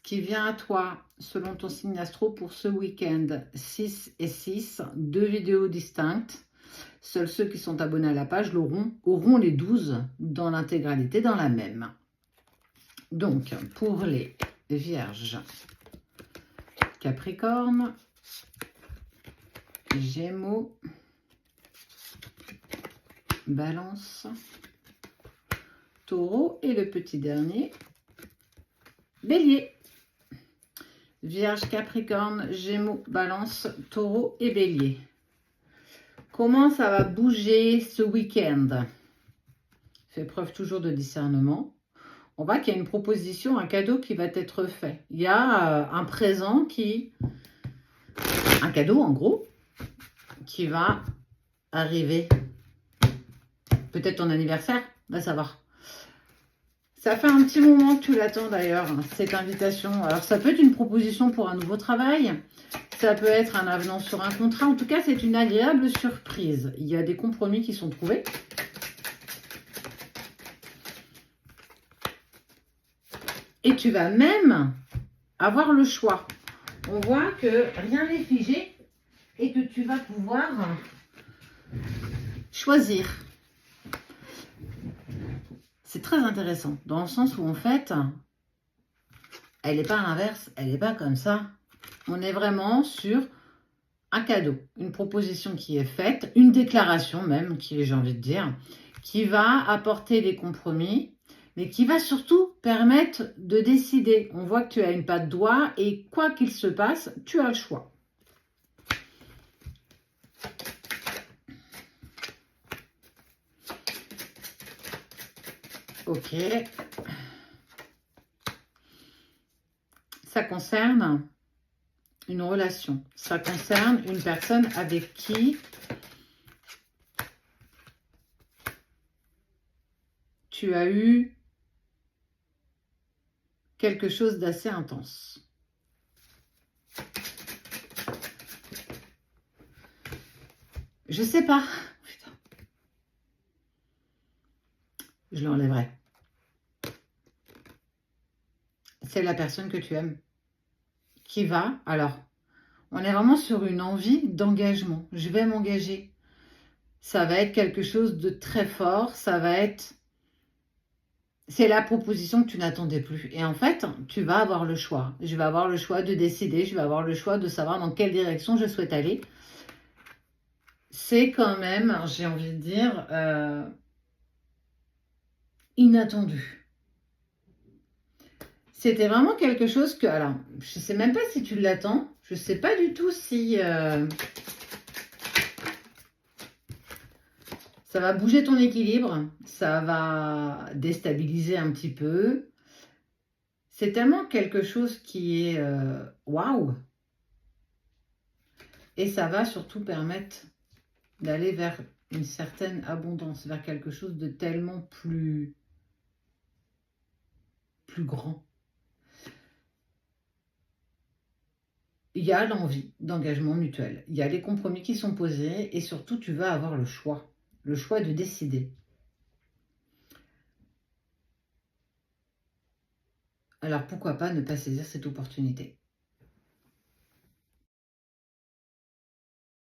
qui vient à toi selon ton signe astro pour ce week-end. 6 et 6, 2 vidéos distinctes. Seuls ceux qui sont abonnés à la page auront les 12 dans l'intégralité, dans la même. Donc, pour les Vierges, Capricorne, Gémeaux, Balance, Taureau et le petit dernier, Bélier. Vierge, Capricorne, Gémeaux, Balance, Taureau et Bélier. Comment ça va bouger ce week-end? Fais preuve toujours de discernement. On voit qu'il y a une proposition, un cadeau qui va être fait. Il y a un présent un cadeau en gros, qui va arriver. Peut-être ton anniversaire, va savoir. Ça fait un petit moment que tu l'attends d'ailleurs, cette invitation. Alors ça peut être une proposition pour un nouveau travail, ça peut être un avenant sur un contrat. En tout cas, c'est une agréable surprise. Il y a des compromis qui sont trouvés. Et tu vas même avoir le choix. On voit que rien n'est figé et que tu vas pouvoir choisir. C'est très intéressant, dans le sens où en fait, elle n'est pas à l'inverse, elle n'est pas comme ça. On est vraiment sur un cadeau, une proposition qui est faite, une déclaration même, j'ai envie de dire, qui va apporter des compromis, mais qui va surtout permettre de décider. On voit que tu as une patte doigt et quoi qu'il se passe, tu as le choix. Ok. Ça concerne une relation. Ça concerne une personne avec qui tu as eu quelque chose d'assez intense. Je sais pas. Putain. Je l'enlèverai. C'est la personne que tu aimes qui va. Alors, on est vraiment sur une envie d'engagement. Je vais m'engager. Ça va être quelque chose de très fort. Ça va être... C'est la proposition que tu n'attendais plus. Et en fait, tu vas avoir le choix. Je vais avoir le choix de décider. Je vais avoir le choix de savoir dans quelle direction je souhaite aller. C'est quand même, j'ai envie de dire, inattendu. C'était vraiment quelque chose que... Alors, je ne sais même pas si tu l'attends. Je ne sais pas du tout si... ça va bouger ton équilibre. Ça va déstabiliser un petit peu. C'est tellement quelque chose qui est... waouh! Et ça va surtout permettre d'aller vers une certaine abondance, vers quelque chose de tellement plus grand. Il y a l'envie d'engagement mutuel. Il y a les compromis qui sont posés et surtout, tu vas avoir le choix de décider. Alors, pourquoi pas ne pas saisir cette opportunité?